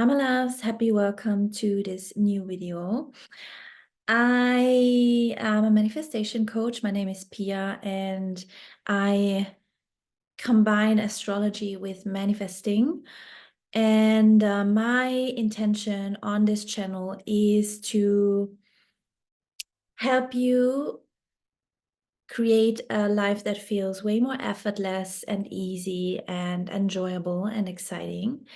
Mama loves, happy welcome to this new video. I am a manifestation coach. My name is Pia, and I combine astrology with manifesting. And my intention on this channel is to help you create a life that feels way more effortless and easy and enjoyable and exciting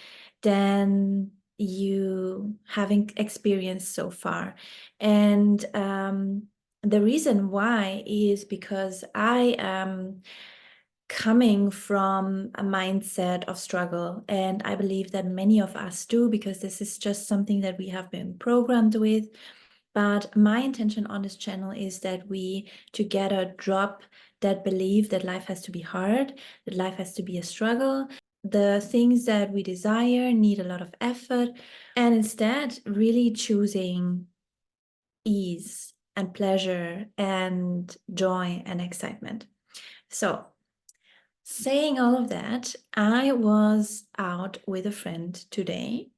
than you having experienced so far. And the reason why is because I am coming from a mindset of struggle, and I believe that many of us do, because this is just something that we have been programmed with. But my intention on this channel is that we together drop that belief that life has to be hard, that life has to be a struggle. The things that we desire need a lot of effort, and instead really choosing ease and pleasure and joy and excitement. So, saying all of that, I was out with a friend today.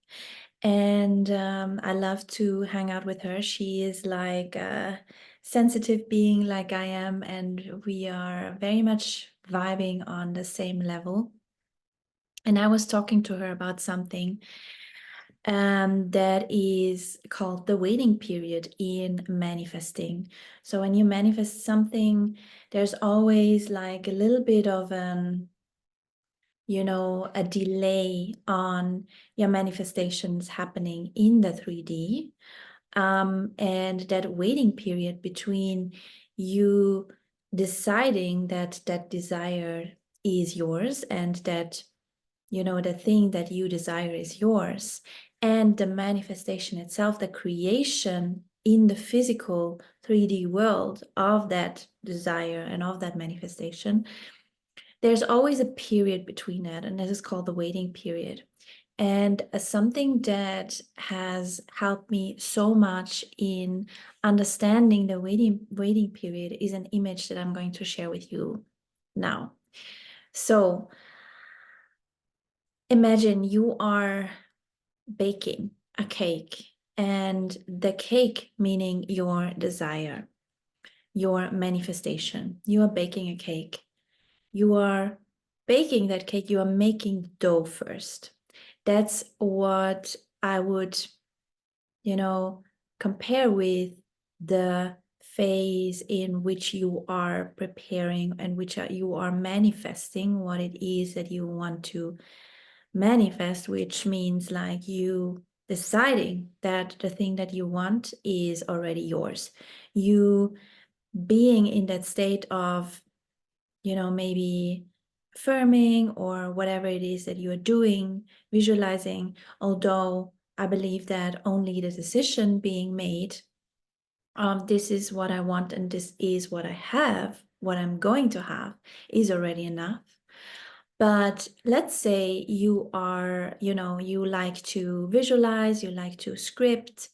And I love to hang out with her. She is like a sensitive being like I am, and we are very much vibing on the same level. And I was talking to her about something that is called the waiting period in manifesting. So when you manifest something, there's always like a little bit of a delay on your manifestations happening in the 3D. And that waiting period between you deciding that that desire is yours and that, the thing that you desire is yours, and the manifestation itself, the creation in the physical 3D world of that desire and of that manifestation, there's always a period between that, and this is called the waiting period. And something that has helped me so much in understanding the waiting period is an image that I'm going to share with you now. So imagine you are baking a cake, and the cake meaning your desire, your manifestation. You are baking a cake. You are baking that cake, you are making dough first. That's what I would, compare with the phase in which you are preparing and which you are manifesting what it is that you want to manifest, which means like you deciding that the thing that you want is already yours. You being in that state of, maybe affirming or whatever it is that you are doing, visualizing, although I believe that only the decision being made, this is what I want and this is what I have, what I'm going to have, is already enough. But let's say you are, you like to visualize, you like to script,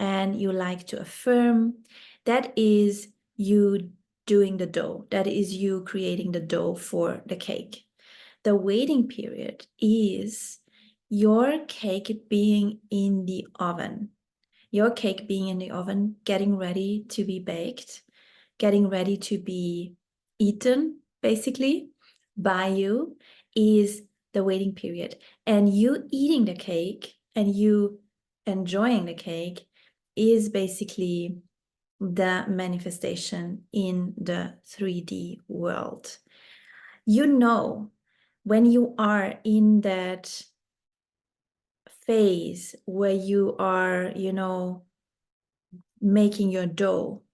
and you like to affirm. That is you doing the dough. That is you creating the dough for the cake. The waiting period is your cake being in the oven. Your cake being in the oven, getting ready to be baked, getting ready to be eaten, basically, by you, is the waiting period. And you eating the cake and you enjoying the cake is basically the manifestation in the 3D world. When you are in that phase where you are, making your dough,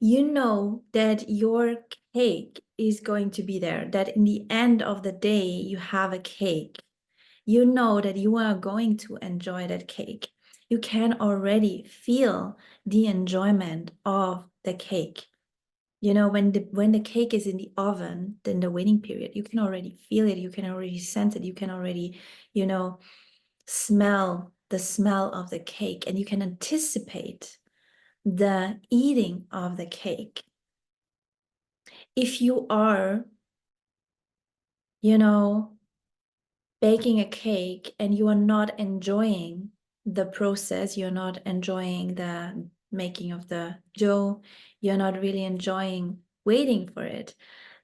that your cake is going to be there, that in the end of the day, you have a cake. You know that you are going to enjoy that cake. You can already feel the enjoyment of the cake. When the cake is in the oven, then the waiting period, you can already feel it, you can already sense it, you can already, smell the smell of the cake, and you can anticipate the eating of the cake. If you are, baking a cake and you are not enjoying the process, you're not enjoying the making of the dough, you're not really enjoying waiting for it,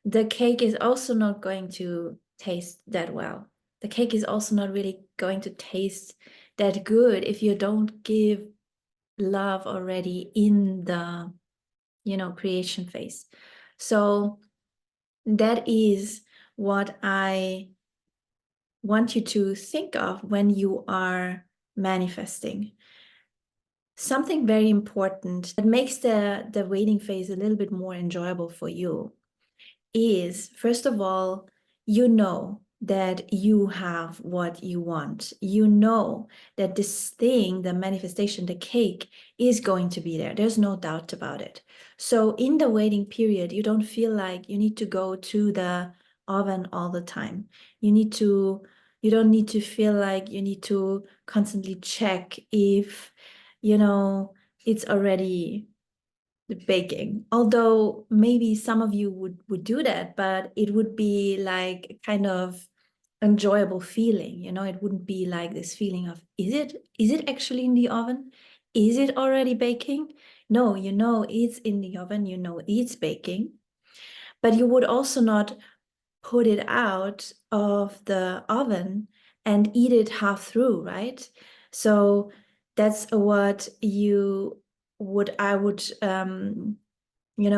the cake is also not going to taste that well. The cake is also not really going to taste that good if you don't give love already in the, creation phase. So that is what I want you to think of when you are manifesting. Something very important that makes the waiting phase a little bit more enjoyable for you is, first of all, you know that you have what you want. You know that this thing, the manifestation, the cake, is going to be there. There's no doubt about it. So in the waiting period, you don't feel like you need to go to the oven all the time. You don't need to feel like you need to constantly check if, it's already baking. Although maybe some of you would do that, but it would be like kind of enjoyable feeling, it wouldn't be like this feeling of, is it actually in the oven? Is it already baking? No, it's in the oven, it's baking, but you would also not put it out of the oven and eat it half through, right? So that's what I would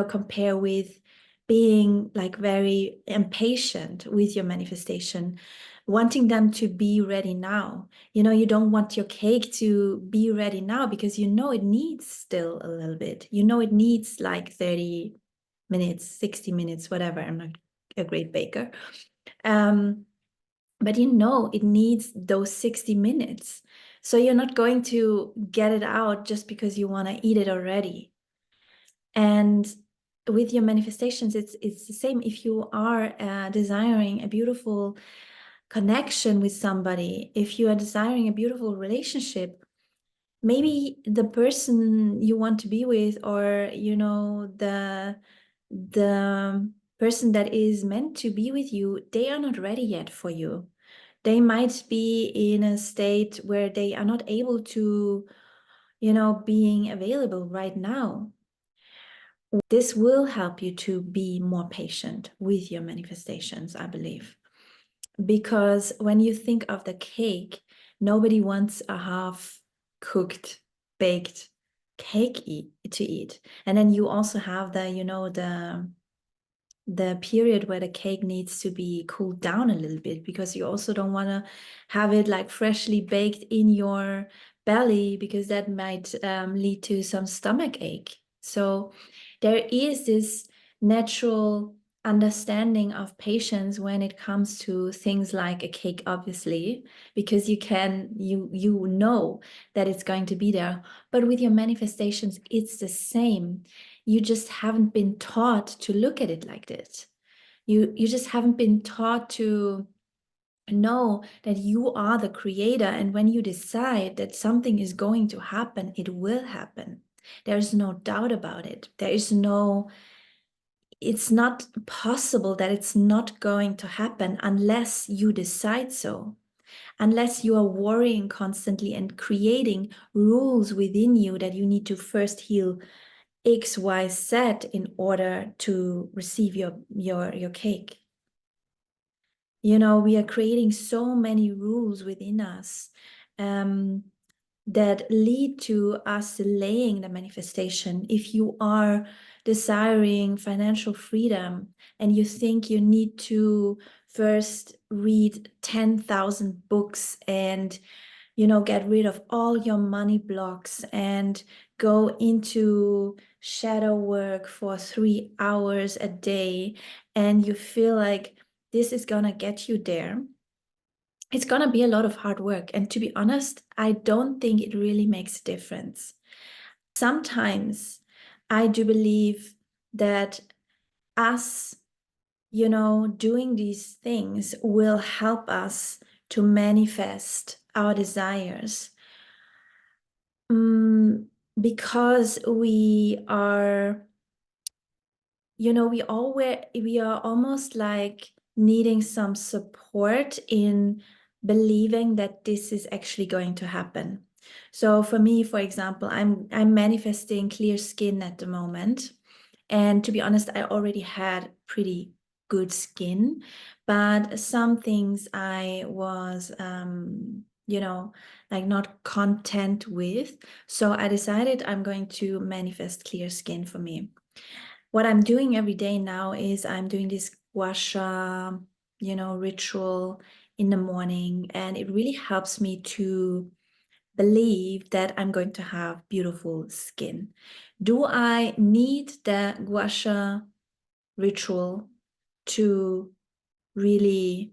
compare with being like very impatient with your manifestation, wanting them to be ready now. You don't want your cake to be ready now because it needs still a little bit. It needs like 30 minutes, 60 minutes, whatever. I'm not a great baker. But it needs those 60 minutes. So you're not going to get it out just because you want to eat it already. And with your manifestations, it's the same. If you are desiring a beautiful connection with somebody, if you are desiring a beautiful relationship, maybe the person you want to be with, or the person that is meant to be with you, they are not ready yet for you. They might be in a state where they are not able to, being available right now. This will help you to be more patient with your manifestations, I believe. Because when you think of the cake, nobody wants a half cooked, baked cake to eat. And then you also have the period where the cake needs to be cooled down a little bit, because you also don't want to have it like freshly baked in your belly, because that might lead to some stomach ache. So there is this natural understanding of patience when it comes to things like a cake, obviously, because you know that it's going to be there. But with your manifestations, it's the same. You just haven't been taught to look at it like this. You just haven't been taught to know that you are the creator, and when you decide that something is going to happen, it will happen. There is no doubt about it. It's not possible that it's not going to happen unless you decide so. Unless you are worrying constantly and creating rules within you that you need to first heal X, Y, Z in order to receive your cake. We are creating so many rules within us that lead to us delaying the manifestation. If you are desiring financial freedom and you think you need to first read 10,000 books and get rid of all your money blocks and go into shadow work for 3 hours a day, and you feel like this is gonna get you there, it's gonna be a lot of hard work. And to be honest, I don't think it really makes a difference. Sometimes I do believe that us, doing these things will help us to manifest our desires. Because we are, we are almost like needing some support in believing that this is actually going to happen. So for me, for example, I'm manifesting clear skin at the moment. And to be honest, I already had pretty good skin, but some things I was, like not content with. So I decided I'm going to manifest clear skin for me. What I'm doing every day now is I'm doing this gua sha, ritual in the morning, and it really helps me to believe that I'm going to have beautiful skin. Do I need the gua sha ritual to really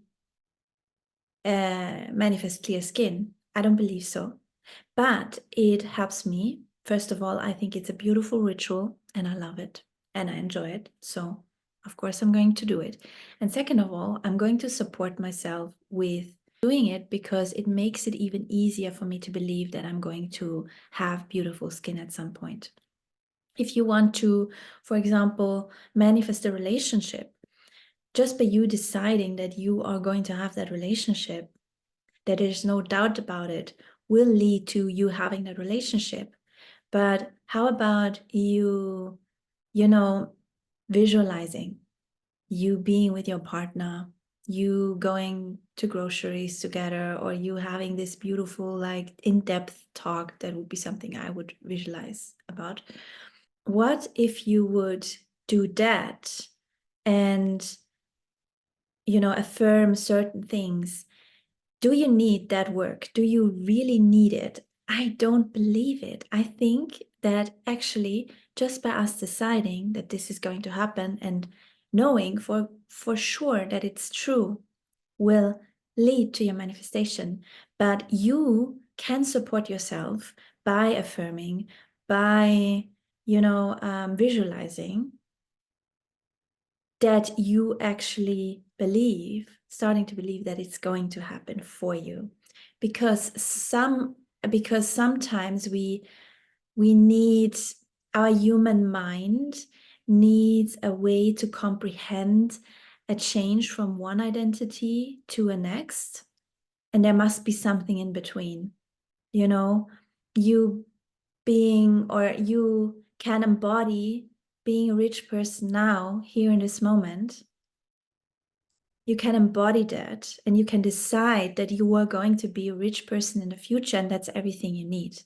manifest clear skin? I don't believe so. But it helps me. First of all, I think it's a beautiful ritual and I love it and I enjoy it. So, of course, I'm going to do it. And second of all, I'm going to support myself with doing it because it makes it even easier for me to believe that I'm going to have beautiful skin at some point. If you want to, for example, manifest a relationship, just by you deciding that you are going to have that relationship, that there's no doubt about it, will lead to you having that relationship. But how about you, visualizing you being with your partner, you going to groceries together, or you having this beautiful, like in-depth talk? That would be something I would visualize about. What if you would do that and, affirm certain things? Do you need that work? Do you really need it? I don't believe it. I think that actually just by us deciding that this is going to happen and knowing for sure that it's true will lead to your manifestation. But you can support yourself by affirming, by visualizing that you actually starting to believe that it's going to happen for you. Because sometimes we need, our human mind needs a way to comprehend a change from one identity to a next. And there must be something in between. You you can embody being a rich person now, here in this moment. You can embody that and you can decide that you are going to be a rich person in the future, and that's everything you need.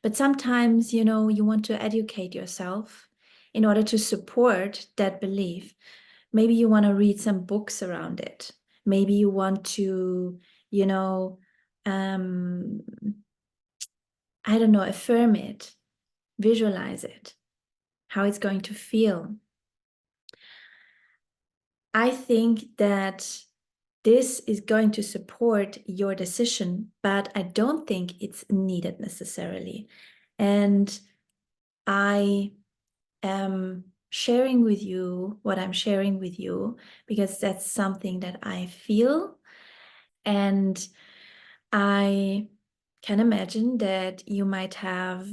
But sometimes, you want to educate yourself in order to support that belief. Maybe you want to read some books around it. Maybe you want to, um, I don't know, affirm it, visualize it, how it's going to feel. I think that this is going to support your decision, but I don't think it's needed necessarily. And I am sharing with you what I'm sharing with you because that's something that I feel. And I can imagine that you might have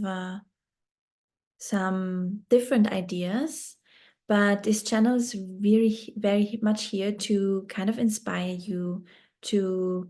some different ideas, but this channel is very, very much here to kind of inspire you to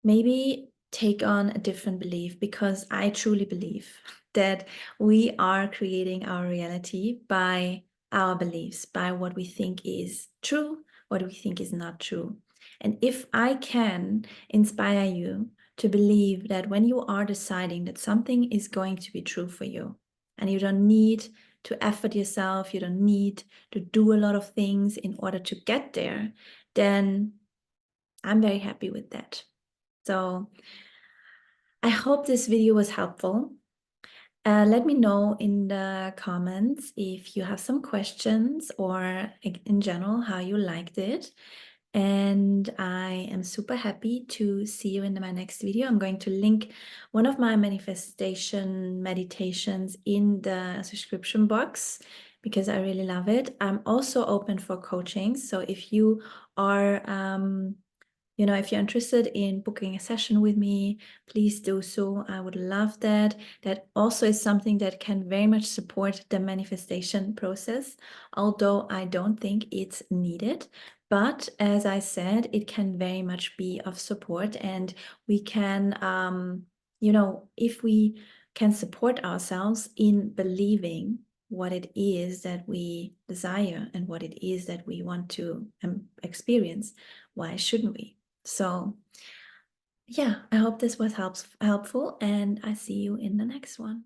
maybe take on a different belief, because I truly believe that we are creating our reality by our beliefs, by what we think is true, what we think is not true. And if I can inspire you to believe that when you are deciding that something is going to be true for you, and you don't need to effort yourself, you don't need to do a lot of things in order to get there, then I'm very happy with that. So I hope this video was helpful. Let me know in the comments if you have some questions or in general how you liked it. And I am super happy to see you in my next video. I'm going to link one of my manifestation meditations in the subscription box because I really love it. I'm also open for coaching. So if you are if you're interested in booking a session with me, please do so. I would love that. That also is something that can very much support the manifestation process, although I don't think it's needed. But as I said, it can very much be of support, and we can if we can support ourselves in believing what it is that we desire and what it is that we want to experience, why shouldn't we? So, yeah, I hope this was helpful, and I see you in the next one.